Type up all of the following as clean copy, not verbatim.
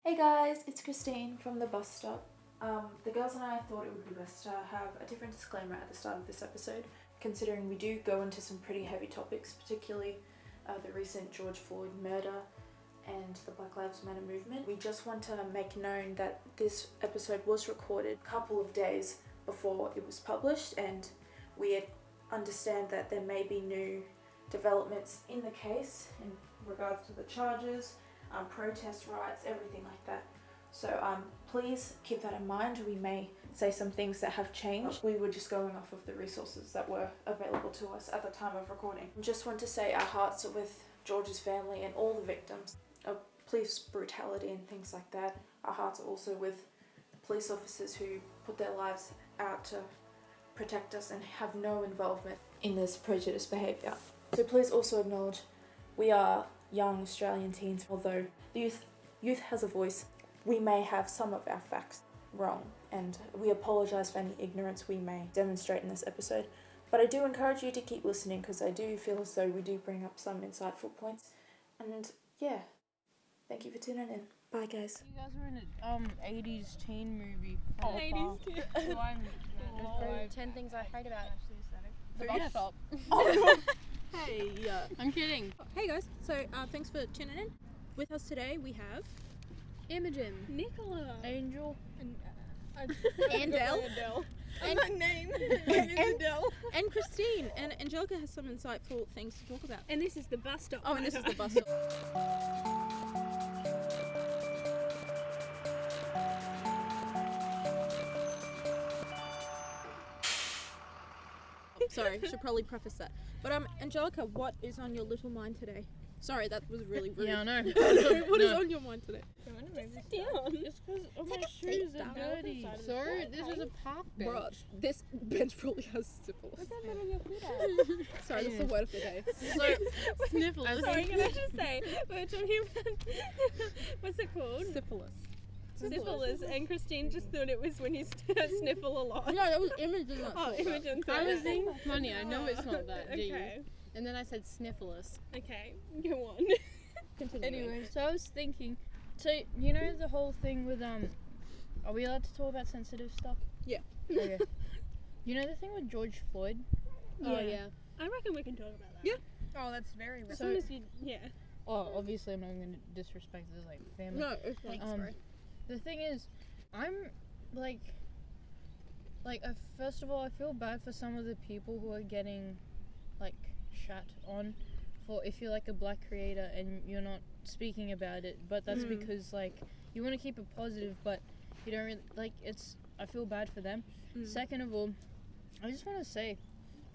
Hey guys, it's Christine from the bus stop. The girls and I thought it would be best to have a different disclaimer at the start of this episode, considering we do go into some pretty heavy topics, particularly the recent George Floyd murder and the Black Lives Matter movement. We just want to make known that this episode was recorded a couple of days before it was published, and we understand that there may be new developments in the case in regards to the charges, protest rights, everything like that. So please keep that in mind. We may say some things that have changed. We were just going off of the resources that were available to us at the time of recording. Just want to say our hearts are with George's family and all the victims of police brutality and things like that. Our hearts are also with the police officers who put their lives out to protect us and have no involvement in this prejudiced behaviour. So please also acknowledge we are young Australian teens. Although the youth has a voice, we may have some of our facts wrong, and we apologise for any ignorance we may demonstrate in this episode. But I do encourage you to keep listening, because I do feel as though we do bring up some insightful points. And yeah, thank you for tuning in. Bye guys. You guys were in an 80s teen movie. 80s teen. So I'm 10 things I hate about the food. bus stop. Hey, I'm kidding. hey guys. So thanks for tuning in. With us today we have Imogen. Nicola. Angel. and Adele. And my name and- is Adele. and Christine. And Angelica has some insightful things to talk about. And this is the bus stop. Oh, and this is the bus stop. Sorry, should probably preface that. But Angelica, what is on your little mind today? Sorry, that was really rude. Yeah, I know. What is on your mind today? Sit down. It's because my Take a shoes seat are down. dirty. Sorry, this is a park bench. Bruh, this bench probably has syphilis. What's that on your feet at? Sorry, that's the word of the day. So, sniffles. Sorry, can I just say, we're talking about, what's it called? Syphilis. Syphilis. And Christine just thought it was when you sniffle a lot. No, that was Imogen. That Oh, thought that. Imogen I said was that. thinking funny. I know it's not that, do you? Okay. And then I said sniffles. Okay, go on. Continue. Anyway, so I was thinking, so you know the whole thing with are we allowed to talk about sensitive stuff? Yeah. Okay. You know the thing with George Floyd? Oh, yeah. I reckon we can talk about that. Yeah. Oh, that's very As So- soon as you, yeah. Oh, obviously I'm not going to disrespect this like family. No, it's fine. The thing is, I'm like first of all, I feel bad for some of the people who are getting like shat on for if you're like a black creator and you're not speaking about it, but that's because like you want to keep it positive, but you don't really like I feel bad for them. Second of all, I just want to say,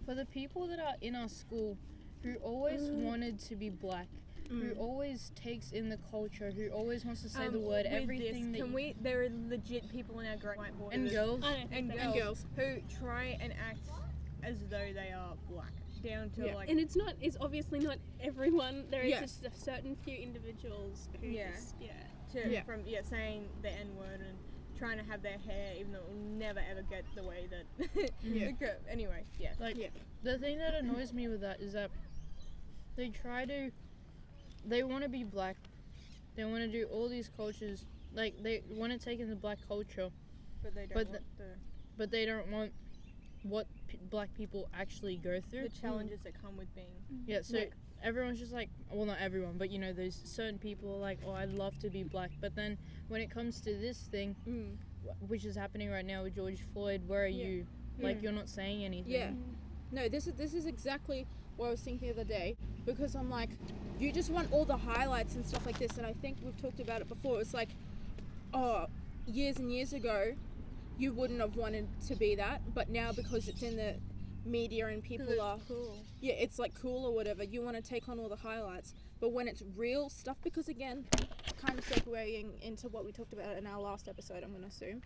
for the people that are in our school who always wanted to be black, who always takes in the culture, who always wants to say the word, with everything this, that there are legit people in our grade whiteboard and girls. I don't think and that- girls who try and act as though they are black, down to Yeah. like And it's obviously not everyone. There is Yeah. just a certain few individuals who Yeah. just, from saying the N word and trying to have their hair, even though it will never ever get the way that. Yeah. Anyway, yeah. Like Yeah. the thing that annoys me with that is that they want to be black, they want to do all these cultures, like they want to take in the black culture, But they don't But want but they don't want what black people actually go through. the challenges that come with being. Yeah, so Like- everyone's just like, well, not everyone, but you know, there's certain people who are like, oh, I'd love to be black, but then when it comes to this thing, which is happening right now with George Floyd, where are you? Like, you're not saying anything. Yeah. No, this is exactly what I was thinking the other day, because I'm like, you just want all the highlights and stuff like this, and I think we've talked about it before. It's like, oh, years and years ago, you wouldn't have wanted to be that, but now because it's in the media and people are cool. yeah, it's like cool or whatever, you want to take on all the highlights. But when it's real stuff, because again, kind of segueing into what we talked about in our last episode, I'm going to assume,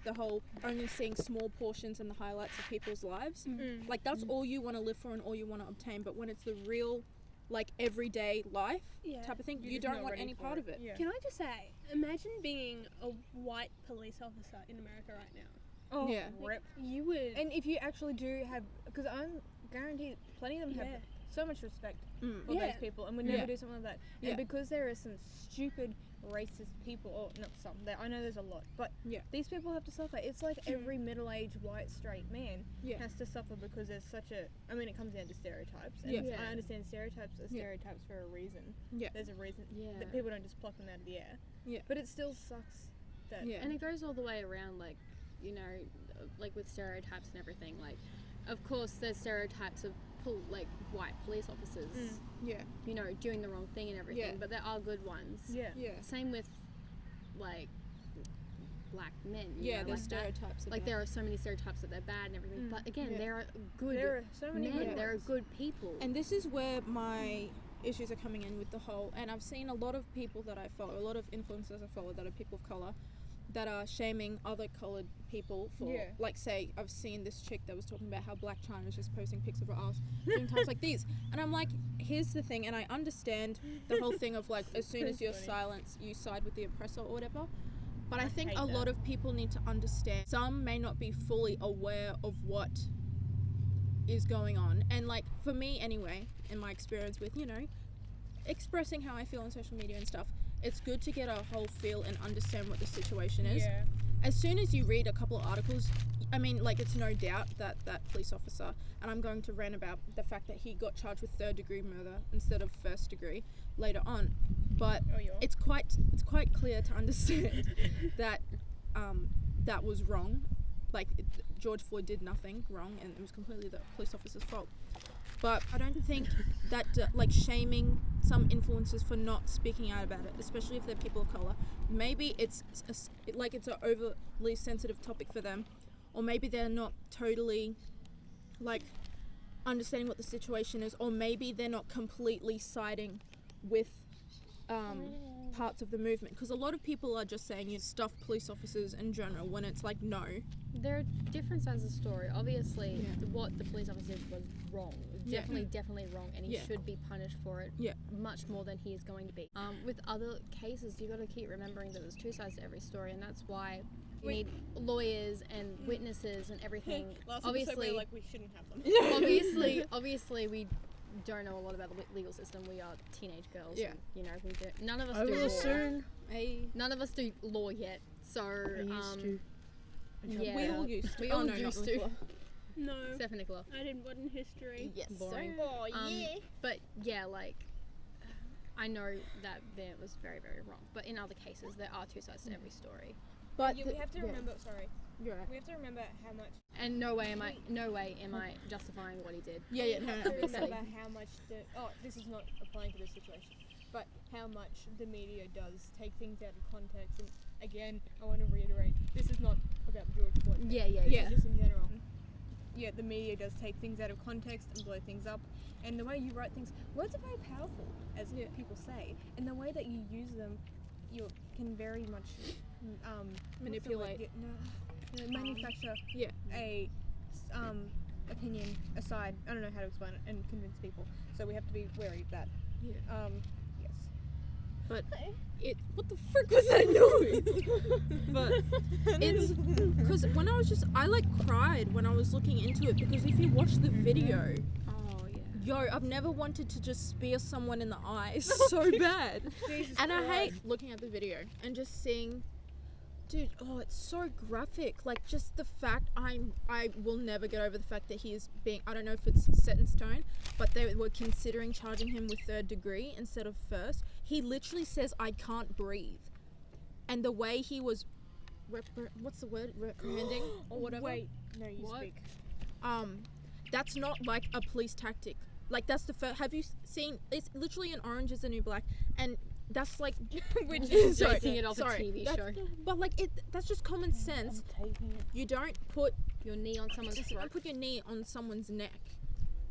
the whole only seeing small portions and the highlights of people's lives, like that's all you want to live for and all you want to obtain. But when it's the real, like everyday life type of thing, you just don't not want ready any for part it. of it. Yeah. Can I just say, imagine being a white police officer in America right now. Oh, Yeah. rip. You would. And if you actually do have, because I'm guaranteed plenty of them have so much respect for Yeah. those people and would Yeah. never do something like that. Yeah. And because there are some stupid racist people, or not some, I know there's a lot, but Yeah. these people have to suffer. It's like every middle-aged white straight man Yeah. has to suffer because there's such a, I mean, it comes down to stereotypes, and Yeah. I understand stereotypes are stereotypes for a reason. Yeah. There's a reason Yeah. that people don't just pluck them out of the air. Yeah. But it still sucks that Yeah. And it goes all the way around, like, you know, like with stereotypes and everything. Like, of course, there's stereotypes of like white police officers, Yeah. you know, doing the wrong thing and everything. Yeah. But there are good ones. yeah. Yeah. Same with like black men. You Yeah, know, there's like that. stereotypes. Like there are so many stereotypes that they're bad and everything. But again, Yeah. there are good There are so many men. good There are ones. good people. And this is where my issues are coming in with the whole, and I've seen a lot of people that I follow, a lot of influencers I follow that are people of colour, that are shaming other coloured people for, Yeah. like, say, I've seen this chick that was talking about how Black China is just posting pics of her ass doing times like these, and I'm like, here's the thing, and I understand the whole thing of, like, as soon as you're Funny. silenced, you side with the oppressor or whatever, but I think hate a lot that. of people need to understand, some may not be fully aware of what is going on, and, like, for me anyway, in my experience with, you know, expressing how I feel on social media and stuff, it's good to get a whole feel and understand what the situation is. Yeah. As soon as you read a couple of articles, I mean, like, it's no doubt that that police officer, and I'm going to rant about the fact that he got charged with 3rd-degree murder instead of 1st degree later on, but Oh, you are? it's quite clear to understand that that was wrong. Like, George Floyd did nothing wrong, and it was completely the police officer's fault. But I don't think that, like, shaming some influencers for not speaking out about it, especially if they're people of colour, maybe it's an overly sensitive topic for them, or maybe they're not totally, like, understanding what the situation is, or maybe they're not completely siding with parts of the movement, because a lot of people are just saying you stuff police officers in general when it's like, no. There are different sides of the story. Obviously, Yeah. what the police officer did was wrong. Yeah. Definitely wrong, and he Yeah. should be punished for it. Yeah. Much more than he is going to be. With other cases, you got to keep remembering that there's two sides to every story, and that's why you need lawyers and witnesses and everything. Last obviously, episode we were like, we shouldn't have them. obviously, we don't know a lot about the legal system. We are teenage girls. Yeah. And, you know, we do. None of us I do will law. soon. None of us do law yet. So I used to. yeah, We all used to. We Oh, all no, not used to. Nicola. No, Except for Nicola. I did modern history. Yes. Boring. Oh, But yeah, like, I know that there was very, very wrong. But in other cases, there are two sides to every story. But Yeah, we have to remember, sorry, You're right. we have to remember how much, And no way am I justifying what he did. Yeah, we no, have no, to obviously. remember how much this is not applying to this situation, but how much the media does take things out of context. And again, I want to reiterate, this is not about George Floyd. Yeah. Yeah. Just in general. Yeah, the media does take things out of context and blow things up. And the way you write things, words are very powerful, as people say. And the way that you use them, you can very much Manipulate. Manufacture Yeah. a opinion aside. I don't know how to explain it and convince people. So we have to be wary of that. Yeah. Yes. But what the frick was that noise? But it's because when I like cried when I was looking into it, because if you watch the video, Oh yeah. I've never wanted to just spear someone in the eye so bad. Jesus And I Christ. hate looking at the video and just seeing, dude, it's so graphic. Like, just the fact I will never get over the fact that he is being, I don't know if it's set in stone, but they were considering charging him with 3rd degree instead of 1st. He literally says, I can't breathe. And the way he was, what's the word, reprimanding or whatever. Wait, no, you What? speak. That's not like a police tactic. Like, that's the first, have you seen, it's literally an Orange is the New Black, and that's like, Which is sorry, basing it off a sorry, TV that's- show. But like, that's just common sense. You don't put Your knee on someone's you throat. don't put your knee on someone's neck.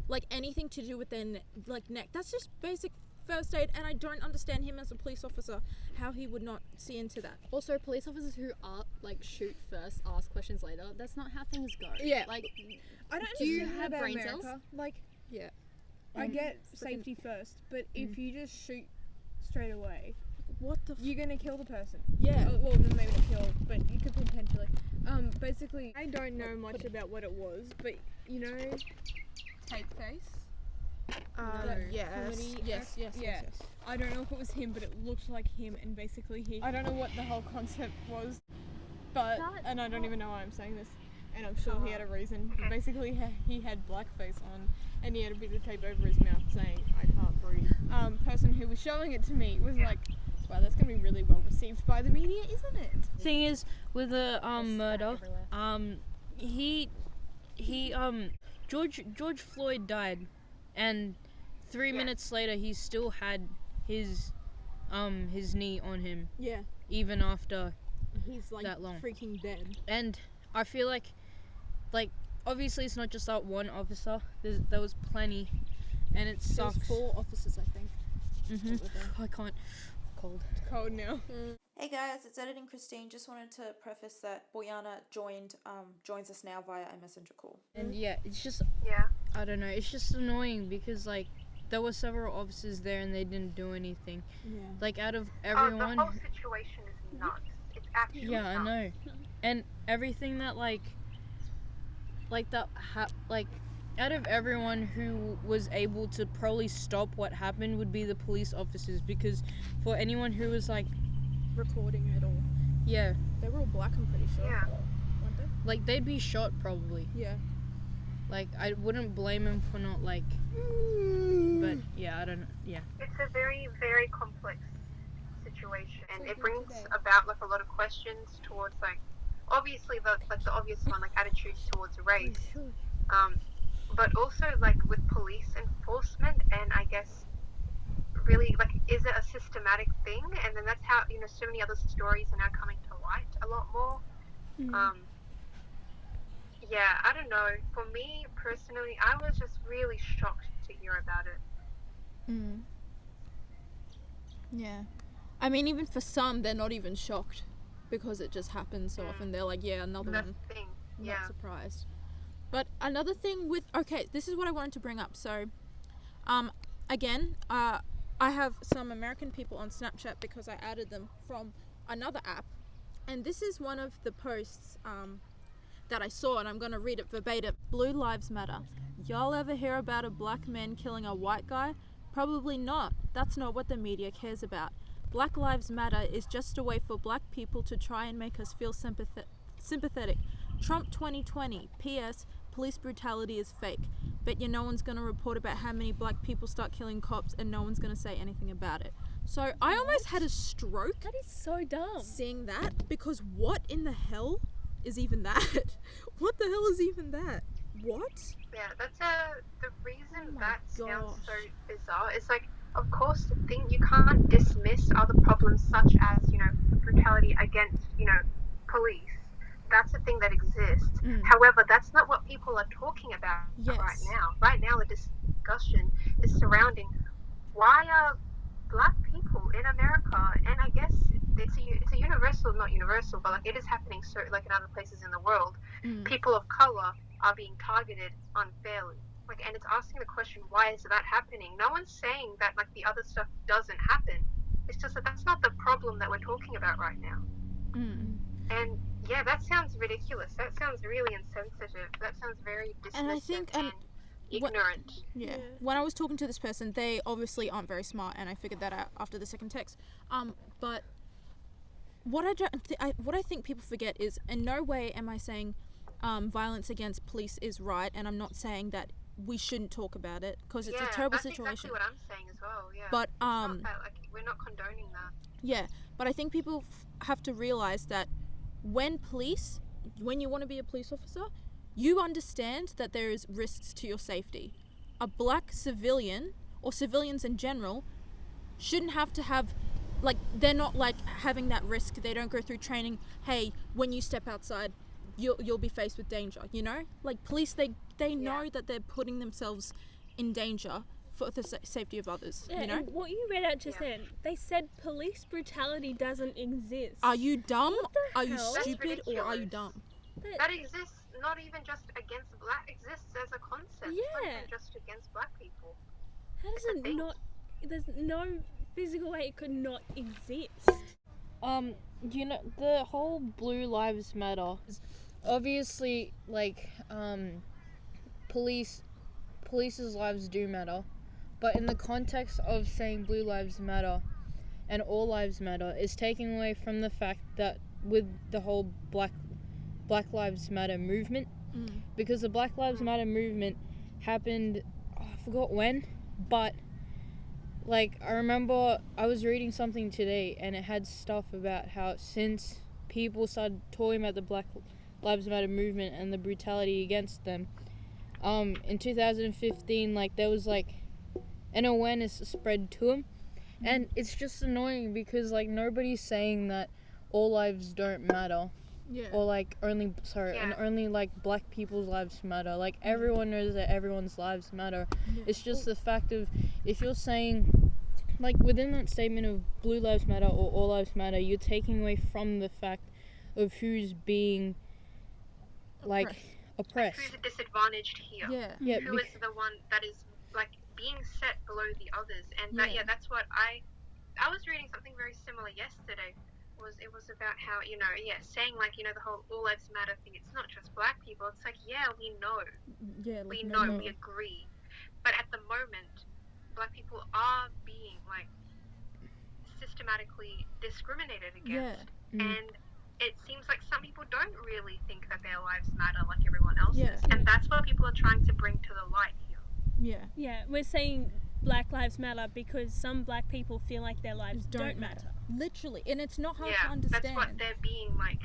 Like, anything to do with their neck. That's just basic first aid, and I don't understand him as a police officer, how he would not see into that. Also, police officers who are like shoot first, ask questions later. That's not how things go. Yeah. Like, I don't Do you understand have about brain America. cells? Like, Yeah. I get freaking- safety first, but if you just shoot straight away, What the you're gonna kill the person. Yeah. Well, maybe not kill, but you could potentially. Basically, I don't know much about what it was, but you know, tape face. Yes. comedy Yes. act? Yes. Yeah. Yes. Yes. I don't know if it was him, but it looked like him, and basically I don't know what the whole concept was, but and I don't even know why I'm saying this, and I'm sure he had a reason. But basically, he had blackface on, and he had a bit of tape over his mouth saying "I can't breathe." Person who was showing it to me was like, "Wow, that's gonna be really well received by the media, isn't it?" Thing is, with the murder, he George Floyd died, and 3 minutes later he still had his knee on him, Yeah. even after He's like that long. freaking dead. And I feel like obviously it's not just that one officer. There was plenty, and it There was sucks. 4 officers, I think. I can't. Cold. It's cold now. Hey guys, it's Editing Christine. Just wanted to preface that Boyana joins us now via a messenger call. And yeah, it's just I don't know. It's just annoying because there were several officers there and they didn't do anything. Yeah. Like out of everyone. The whole situation is nuts. It's actually Yeah, nuts. I know. And everything that out of everyone who was able to probably stop what happened would be the police officers, because for anyone who was Recording it all. yeah, They were all black, I'm pretty sure. Yeah. Weren't they? they'd be shot probably. Yeah. I wouldn't blame them for not but yeah, I don't know. Yeah. It's a very, very complex situation, and So it brings today. about a lot of questions towards obviously the obvious one, attitudes towards race, but also with police enforcement, and I guess really is it a systematic thing? And then that's how so many other stories are now coming to light a lot more. Yeah, I don't know. For me personally, I was just really shocked to hear about it. Yeah. I mean, even for some, they're not even shocked because it just happens so often. They're like, yeah, another That's one. the thing. Not Yeah. surprised. But another thing this is what I wanted to bring up. So, again, I have some American people on Snapchat because I added them from another app. And this is one of the posts that I saw, and I'm going to read it verbatim. Blue Lives Matter. Y'all ever hear about a black man killing a white guy? Probably not. That's not what the media cares about. Black Lives Matter is just a way for black people to try and make us feel sympathetic. Trump 2020. P.S. Police brutality is fake. Bet you no one's going to report about how many black people start killing cops, and no one's going to say anything about it. So I almost had a stroke That is so dumb. seeing that, because what in the hell is even that? What the hell is even that? What? Yeah, that's the reason my that sounds so gosh. bizarre. It's of course, the thing, you can't dismiss other problems such as, brutality against, police. That's a thing that exists. However, that's not what people are talking about right Yes. now. Right now, the discussion is surrounding why are black people in America, and I guess it's a universal, not universal, but it is happening so in other places in the world. People of color are being targeted unfairly. And it's asking the question, why is that happening? No one's saying that the other stuff doesn't happen. It's just that that's not the problem that we're talking about right now. And yeah, that sounds ridiculous. That sounds really insensitive. That sounds very dismissive And I think, and ignorant. Yeah. When I was talking to this person, they obviously aren't very smart, and I figured that out after the second text. But what I think people forget is, in no way am I saying violence against police is right, and I'm not saying that we shouldn't talk about it, because it's a terrible situation. That's exactly what I'm saying as well. Yeah. But it's not that, we're not condoning that. Yeah, but I think people have to realize that when you want to be a police officer, you understand that there is risks to your safety. A black civilian, or civilians in general, shouldn't have to have, they're not having that risk. They don't go through training. Hey, when you step outside, you'll be faced with danger. Police, they know that they're putting themselves in danger for the safety of others. Yeah, and what you read out just then, they said police brutality doesn't exist. Are you dumb? Are you hell? stupid, or are you dumb? That exists not even just against black, exists as a concept. Not Yeah. even just against black people. How does It's a it thing. not? There's no physical way it could not exist. The whole Blue Lives Matter is obviously police's lives do matter, But in the context of saying Blue Lives Matter and All Lives Matter is taking away from the fact that with the whole Black Lives Matter movement, because the Black Lives Matter movement happened, I forgot when, but like I remember I was reading something today and it had stuff about how since people started talking about the Black Lives Matter movement and the brutality against them, in 2015, like there was like an awareness spread to them, and it's just annoying because like nobody's saying that all lives don't matter, or like only and only like black people's lives matter. Like everyone knows that everyone's lives matter. It's just the fact of if you're saying like within that statement of Blue Lives Matter or All Lives Matter, you're taking away from the fact of who's being like oppressed. Who's disadvantaged here? Yeah. Who is the one that is like being set below the others? And that's what I was reading something very similar yesterday. It was about how saying like the whole all lives matter thing. It's not just black people. It's like we know, we agree, but at the moment, black people are being like systematically discriminated against, and it seems like some people don't really think that their lives matter like everyone else's, and that's what people are trying to bring to the light here. Yeah, we're saying Black Lives Matter because some black people feel like their lives don't matter. Literally, and it's not hard to understand. That's what they're being like.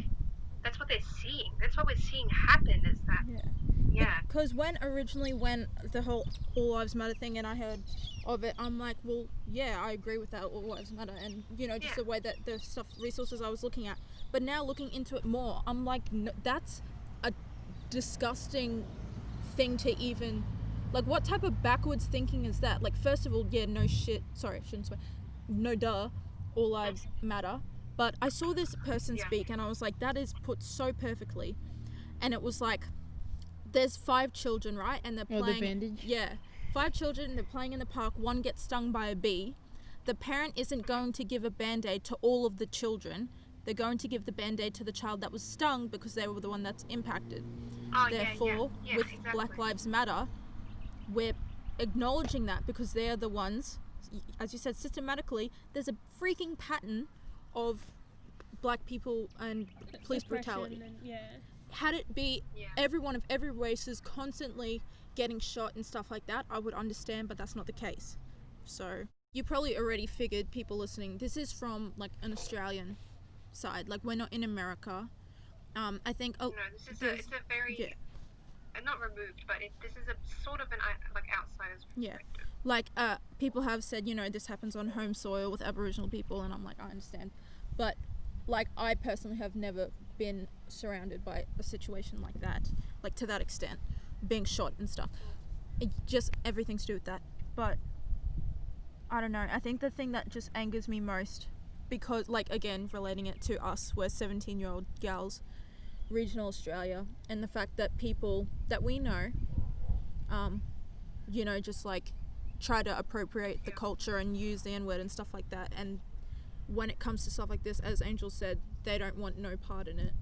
That's what they're seeing. That's what we're seeing happen. Is that? Because when the whole All Lives Matter thing, and I heard of it, I'm like, well, I agree with that. All Lives Matter, and just the way that the resources I was looking at. But now looking into it more, I'm like, no, that's a disgusting thing to even. Like, what type of backwards thinking is that? Like, first of all, no shit. Sorry, I shouldn't swear. No duh. All lives matter. But I saw this person speak and I was like, that is put so perfectly. And it was like, there's 5 children, right? And they're playing. The bandage? Yeah. 5 children, they're playing in the park. One gets stung by a bee. The parent isn't going to give a band-aid to all of the children. They're going to give the band-aid to the child that was stung because they were the one that's impacted. Therefore, with exactly. Black Lives Matter, we're acknowledging that because they're the ones, as you said, systematically, there's a freaking pattern of black people and police brutality. Had it be everyone of every race is constantly getting shot and stuff like that, I would understand, but that's not the case. So, you probably already figured, people listening, this is from like an Australian side, like we're not in America. I think it's a very not removed, but this is a sort of an like outsider's perspective. Like people have said, this happens on home soil with Aboriginal people, and I'm like, I understand, but like I personally have never been surrounded by a situation like that, like to that extent, being shot and stuff. It just everything's to do with that. But I don't know, I think the thing that just angers me most, because like again relating it to us, we're 17-year-old gals, regional Australia, and the fact that people that we know just like try to appropriate the culture and use the N-word and stuff like that, and when it comes to stuff like this, as Angel said, they don't want no part in it.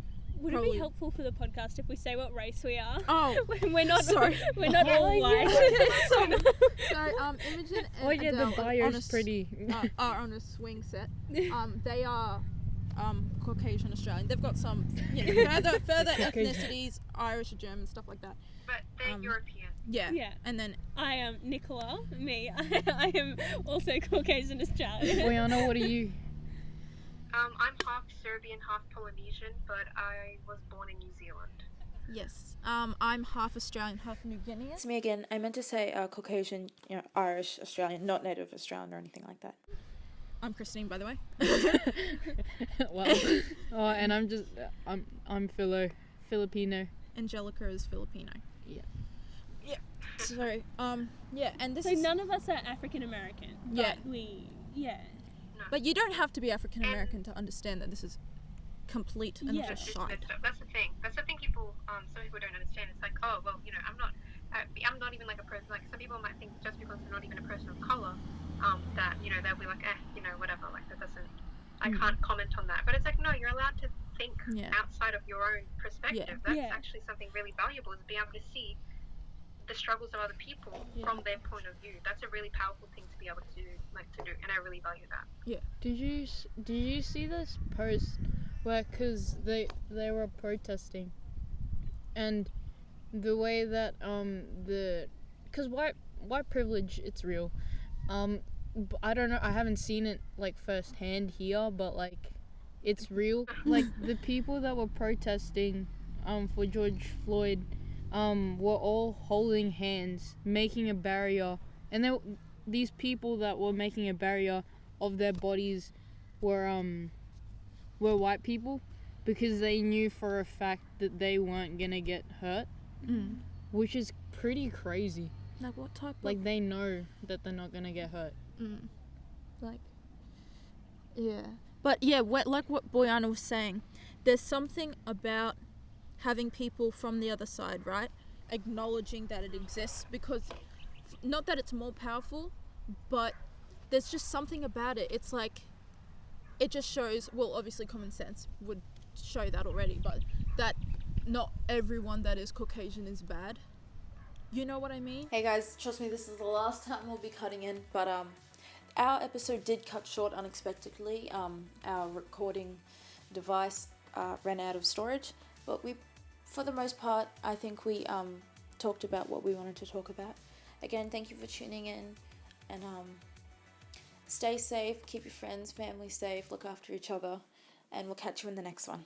Would it be helpful for the podcast if we say what race we are? Oh, we're not. Sorry, we're not all white. So Imogen and Adele the bio's pretty. Are on a swing set. They are Caucasian Australian. They've got some further ethnicities, Irish, German, stuff like that. But they're European. Yeah. And then I am Nicola. I am also Caucasian Australian. Boyana, what are you? I'm half Serbian, half Polynesian, but I was born in New Zealand. Yes. I'm half Australian, half New Guinean. It's me again. I meant to say Caucasian, Irish, Australian, not Native Australian or anything like that. I'm Christine, by the way. Well, and I'm Filipino. Angelica is Filipino. Yeah. So, and this so is... none of us are African American. Yeah. But But you don't have to be African American to understand that this is complete and utter shite. That's the thing. That's the thing people, some people don't understand. It's like, oh, well, I'm not even like a person, like some people might think just because they're not even a person of colour, that, they'll be like, whatever, like that doesn't, I can't comment on that. But it's like, no, you're allowed to think outside of your own perspective. That's actually something really valuable, is being able to see the struggles of other people from their point of view. That's a really powerful thing to be able to do, and I really value that. Did you see this post where, cause they were protesting, and the way that cause white privilege, it's real. I don't know, I haven't seen it like firsthand here, but like it's real. Like the people that were protesting for George Floyd were all holding hands, making a barrier, and these people that were making a barrier of their bodies were white people, because they knew for a fact that they weren't gonna get hurt, which is pretty crazy. Like what type Like they know that they're not gonna get hurt. like yeah, but yeah, like what Boyana was saying, there's something about having people from the other side, right, acknowledging that it exists, because not that it's more powerful, but there's just something about it. It's like it just shows, well, obviously common sense would show that already, but that not everyone that is Caucasian is bad. You know what I mean? Hey guys, trust me, this is the last time we'll be cutting in, but our episode did cut short unexpectedly. Our recording device ran out of storage, but we, for the most part, I think we talked about what we wanted to talk about. Again, thank you for tuning in, and stay safe, keep your friends, family safe, look after each other, and we'll catch you in the next one.